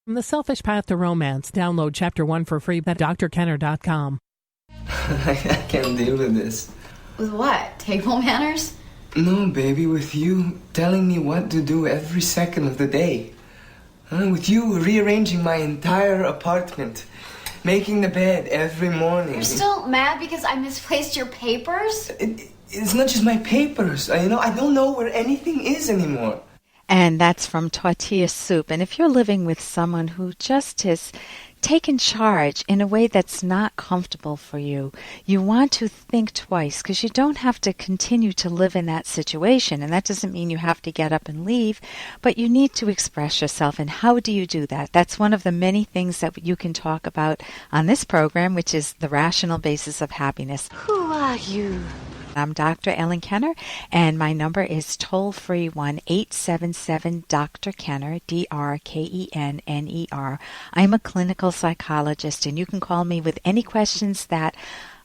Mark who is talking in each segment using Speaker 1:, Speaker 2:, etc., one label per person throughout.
Speaker 1: From The Selfish Path to Romance, download Chapter 1 for free at drkenner.com.
Speaker 2: I can't deal with this.
Speaker 3: With what? Table manners?
Speaker 2: No, baby, with you telling me what to do every second of the day. With you rearranging my entire apartment, making the bed every morning.
Speaker 3: You're still mad because I misplaced your papers?
Speaker 2: It's not just my papers. I don't know where anything is anymore.
Speaker 4: And that's from Tortilla Soup. And if you're living with someone who just has taken charge in a way that's not comfortable for you, you want to think twice, because you don't have to continue to live in that situation. And that doesn't mean you have to get up and leave, but you need to express yourself. And how do you do that? That's one of the many things that you can talk about on this program, which is the rational basis of happiness.
Speaker 3: Who are you?
Speaker 4: I'm Dr. Ellen Kenner, and my number is toll-free 1-877-DR-KENNER, DRKENNER. I'm a clinical psychologist, and you can call me with any questions that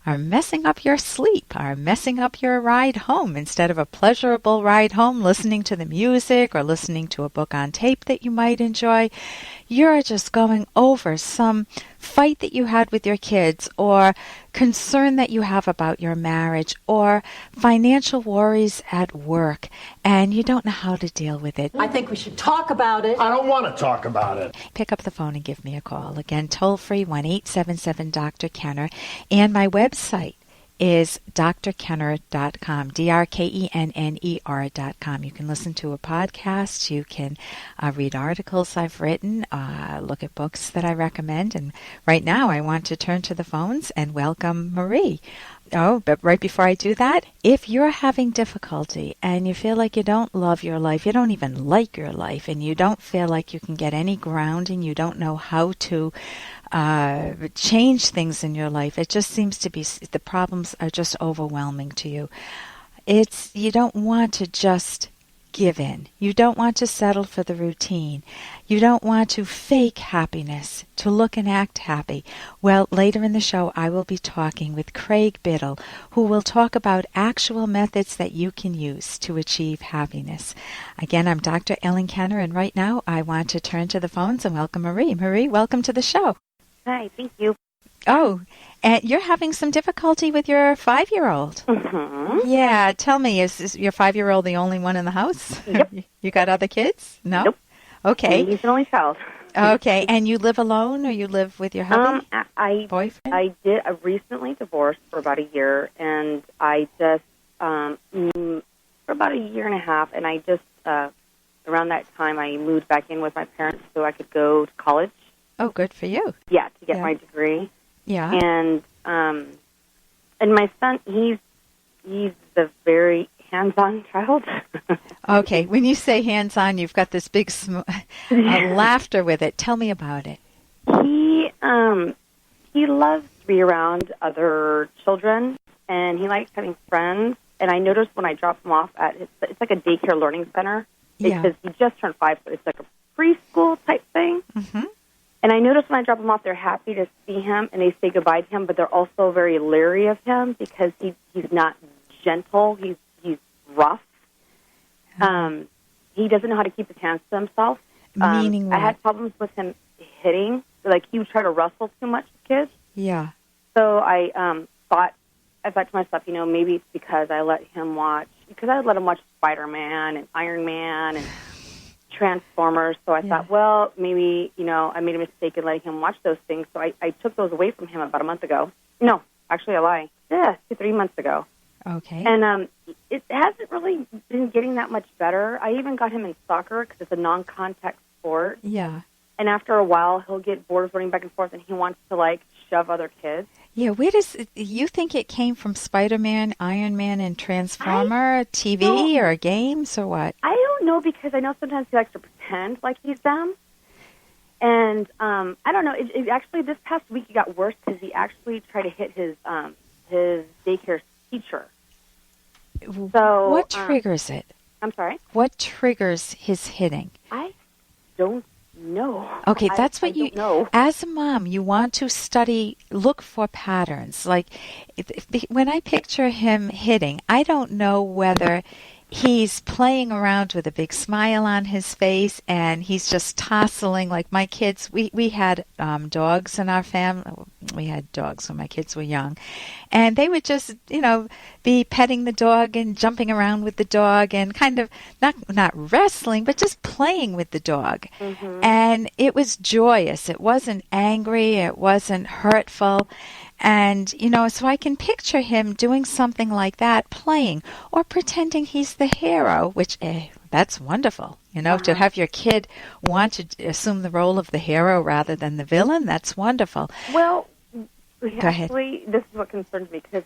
Speaker 4: are messing up your sleep, are messing up your ride home. Instead of a pleasurable ride home, listening to the music or listening to a book on tape that you might enjoy, you're just going over some fight that you had with your kids, or concern that you have about your marriage, or financial worries at work, and you don't know how to deal with it.
Speaker 5: I think we should talk about it.
Speaker 6: I don't want to talk about it.
Speaker 4: Pick up the phone and give me a call. Again, toll-free 1-877-DR-KENNER. And my website is drkenner.com, drkenner.com. You can listen to a podcast. You can read articles I've written, look at books that I recommend. And right now I want to turn to the phones and welcome Marie. Oh, but right before I do that, if you're having difficulty and you feel like you don't love your life, you don't even like your life, and you don't feel like you can get any grounding, you don't know how to change things in your life, it just seems to be, the problems are just overwhelming to you. You don't want to just give in. You don't want to settle for the routine. You don't want to fake happiness, to look and act happy. Well, later in the show, I will be talking with Craig Biddle, who will talk about actual methods that you can use to achieve happiness. Again, I'm Dr. Ellen Kenner, and right now I want to turn to the phones and welcome Marie. Marie, welcome to the show.
Speaker 7: Hi, thank you.
Speaker 4: Oh, and you're having some difficulty with your 5-year-old.
Speaker 7: Mm-hmm.
Speaker 4: Yeah, tell me, is your 5-year-old the only one in the house?
Speaker 7: Yep.
Speaker 4: You got other kids? No?
Speaker 7: Nope.
Speaker 4: Okay.
Speaker 7: He's an only child.
Speaker 4: Okay, and you live alone, or you live with your hubby? Boyfriend?
Speaker 7: I recently divorced for about a year, and I just, for about a year and a half, and I just, around that time, I moved back in with my parents so I could go to college.
Speaker 4: Oh, good for you.
Speaker 7: Yeah, to get my degree.
Speaker 4: Yeah.
Speaker 7: And my son, he's the very hands-on child.
Speaker 4: Okay, when you say hands-on, you've got this big laughter with it. Tell me about it.
Speaker 7: He loves to be around other children, and he likes having friends. And I noticed when I drop him off it's like a daycare learning center, because he just turned 5, so it's like a preschool type thing.
Speaker 4: Mm-hmm.
Speaker 7: And I notice when I drop him off, they're happy to see him, and they say goodbye to him, but they're also very leery of him because he's not gentle. He's rough. He doesn't know how to keep his hands to himself.
Speaker 4: Meaning what?
Speaker 7: I had problems with him hitting. Like, he would try to wrestle too much with kids.
Speaker 4: Yeah.
Speaker 7: So I thought to myself, maybe it's because I let him watch Spider-Man and Iron Man and Transformers. So I thought, well, maybe, I made a mistake in letting him watch those things. So I took those away from him about a month ago. No, actually I lie. 3 months ago.
Speaker 4: Okay.
Speaker 7: And it hasn't really been getting that much better. I even got him in soccer because it's a non-contact sport.
Speaker 4: Yeah.
Speaker 7: And after a while, he'll get bored of running back and forth, and he wants to, shove other kids.
Speaker 4: Yeah, you think it came from Spider-Man, Iron Man, and Transformer, TV, or games, or what?
Speaker 7: I don't know, because I know sometimes he likes to pretend like he's them. And I don't know. It actually, this past week, it got worse because he actually tried to hit his daycare teacher. So
Speaker 4: what triggers it?
Speaker 7: I'm sorry?
Speaker 4: What triggers his hitting?
Speaker 7: I don't know.
Speaker 4: Okay, that's what you
Speaker 7: know.
Speaker 4: As a mom, you want to look for patterns. Like, when I picture him hitting, I don't know whether he's playing around with a big smile on his face, and he's just tossling like my kids. We had dogs in our family. We had dogs when my kids were young, and they would just, be petting the dog and jumping around with the dog and kind of not wrestling, but just playing with the dog. Mm-hmm. And it was joyous. It wasn't angry. It wasn't hurtful. And, so I can picture him doing something like that, playing or pretending he's the hero, which, that's wonderful. To have your kid want to assume the role of the hero rather than the villain, that's wonderful.
Speaker 7: Well,
Speaker 4: Go ahead.
Speaker 7: Actually, this is what concerns me, because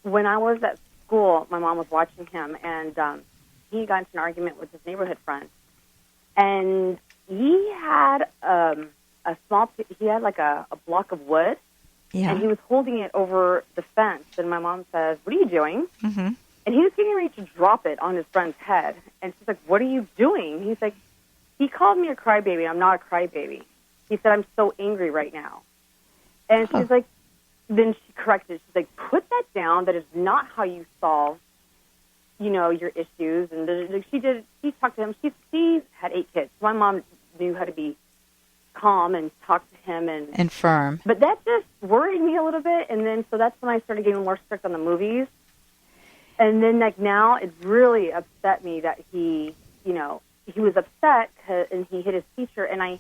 Speaker 7: when I was at school, my mom was watching him, and he got into an argument with his neighborhood friend. And he had a block of wood. Yeah. And he was holding it over the fence, and my mom says, "What are you doing?" Mm-hmm. And he was getting ready to drop it on his friend's head. And she's like, "What are you doing?" He's like, "He called me a crybaby. I'm not a crybaby." He said, "I'm so angry right now." And she's like, then she corrected. She's like, "Put that down. That is not how you solve, your issues." And she talked to him. She had 8 kids. My mom knew how to be calm and talk to him and
Speaker 4: firm.
Speaker 7: But that just worried me a little bit, and then so that's when I started getting more strict on the movies. And then now it really upset me that he was upset and he hit his teacher, and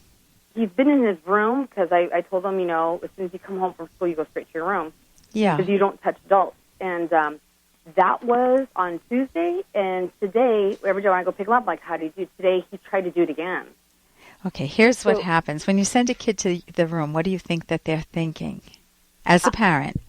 Speaker 7: he's been in his room because I told him, as soon as you come home from school, you go straight to your room. Yeah. Because you don't touch adults. And that was on Tuesday, and today, every day when I go pick him up, like, how do you do? Today, he tried to do it again.
Speaker 4: Okay, here's what happens. When you send a kid to the room, what do you think that they're thinking as a parent?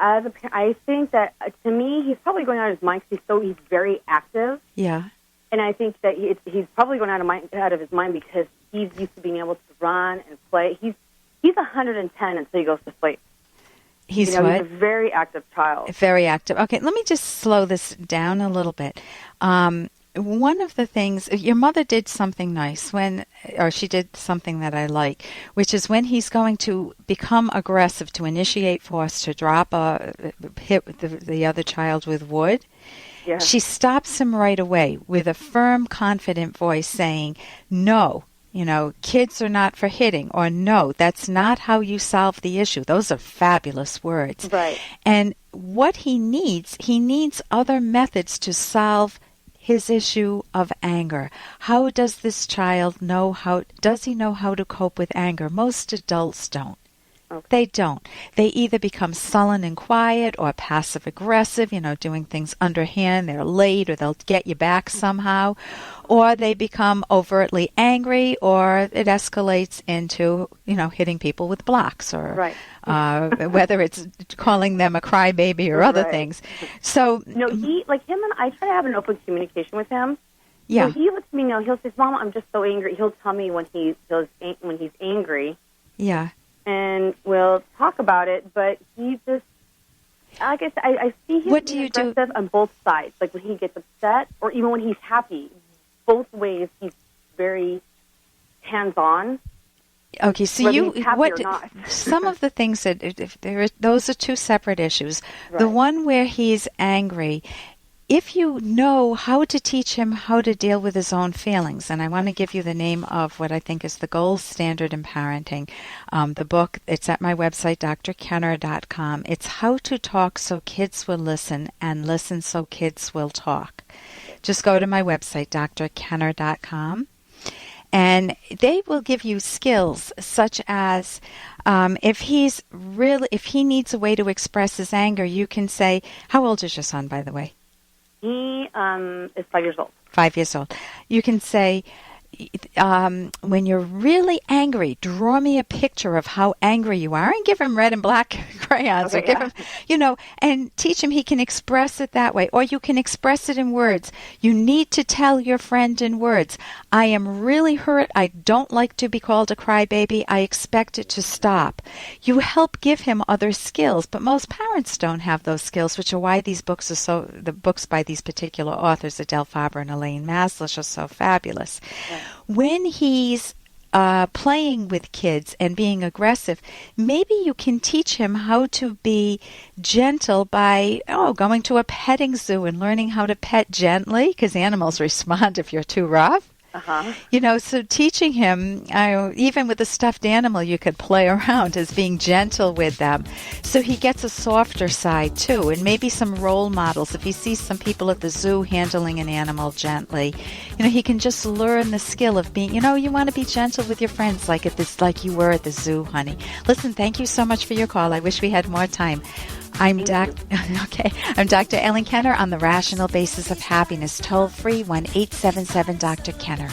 Speaker 7: I think that, to me, he's probably going out of his mind because he's very active. Yeah. And I think that he's probably going out of his mind because he's used to being able to run and play. He's 110 until he goes to sleep.
Speaker 4: He's what?
Speaker 7: He's a very active child.
Speaker 4: Very active. Okay, let me just slow this down a little bit. One of the things, your mother did something nice she did something that I like, which is when he's going to become aggressive, to initiate force, to hit the other child with wood. Yeah. She stops him right away with a firm, confident voice saying, "No, kids are not for hitting," or "No, that's not how you solve the issue." Those are fabulous words. Right. And what he needs other methods to solve his issue of anger. How does this child does he know how to cope with anger? Most adults don't. Okay. They don't. They either become sullen and quiet or passive-aggressive, doing things underhand. They're late or they'll get you back somehow. Or they become overtly angry, or it escalates into, hitting people with blocks, or whether it's calling them a crybaby or other things. So
Speaker 7: no, him and I try to have an open communication with him. Yeah. So he lets me know. He'll say, "Mama, I'm just so angry." He'll tell me when he's angry. Yeah. And we'll talk about it, but he just, I guess, I see him aggressive on both sides. Like when he gets upset, or even when he's happy. Both ways, he's very hands-on.
Speaker 4: Okay, so some of the things that those are two separate issues. Right. The one where he's angry, if you know how to teach him how to deal with his own feelings, and I want to give you the name of what I think is the gold standard in parenting, the book, it's at my website, drkenner.com. It's How to Talk So Kids Will Listen, and Listen So Kids Will Talk. Just go to my website, drkenner.com, and they will give you skills such as if he needs a way to express his anger, you can say, how old is your son, by the way?
Speaker 7: He is 5 years old.
Speaker 4: 5 years old. You can say, when you're really angry, draw me a picture of how angry you are, and give him red and black crayons, or give him, and teach him he can express it that way, or you can express it in words. You need to tell your friend in words, "I am really hurt. I don't like to be called a crybaby. I expect it to stop." You help give him other skills, but most parents don't have those skills, which are why these books the books by these particular authors, Adele Faber and Elaine Maslish, are so fabulous. Yeah. When he's playing with kids and being aggressive, maybe you can teach him how to be gentle by going to a petting zoo and learning how to pet gently, because animals respond if you're too rough. So teaching him, even with a stuffed animal, you could play around as being gentle with them. So he gets a softer side too, and maybe some role models. If he sees some people at the zoo handling an animal gently, he can just learn the skill of being, you want to be gentle with your friends like you were at the zoo, honey. Listen, thank you so much for your call. I wish we had more time. I'm Dr. Ellen Kenner on the Rational Basis of Happiness. Toll free 1-877-Dr. Kenner.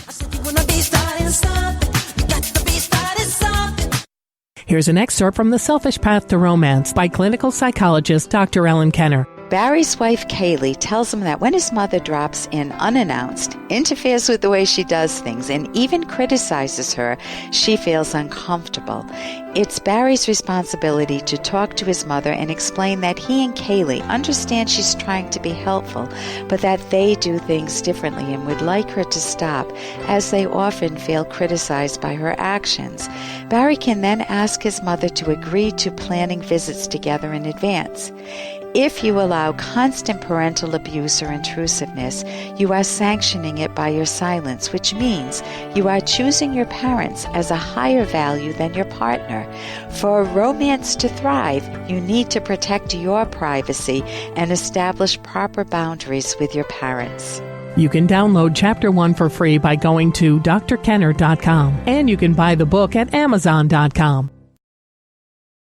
Speaker 1: Here's an excerpt from The Selfish Path to Romance by clinical psychologist Dr. Ellen Kenner.
Speaker 4: Barry's wife, Kaylee, tells him that when his mother drops in unannounced, interferes with the way she does things, and even criticizes her, she feels uncomfortable. It's Barry's responsibility to talk to his mother and explain that he and Kaylee understand she's trying to be helpful, but that they do things differently and would like her to stop, as they often feel criticized by her actions. Barry can then ask his mother to agree to planning visits together in advance. If you allow constant parental abuse or intrusiveness, you are sanctioning it by your silence, which means you are choosing your parents as a higher value than your partner. For a romance to thrive, you need to protect your privacy and establish proper boundaries with your parents.
Speaker 1: You can download Chapter 1 for free by going to drkenner.com, and you can buy the book at amazon.com.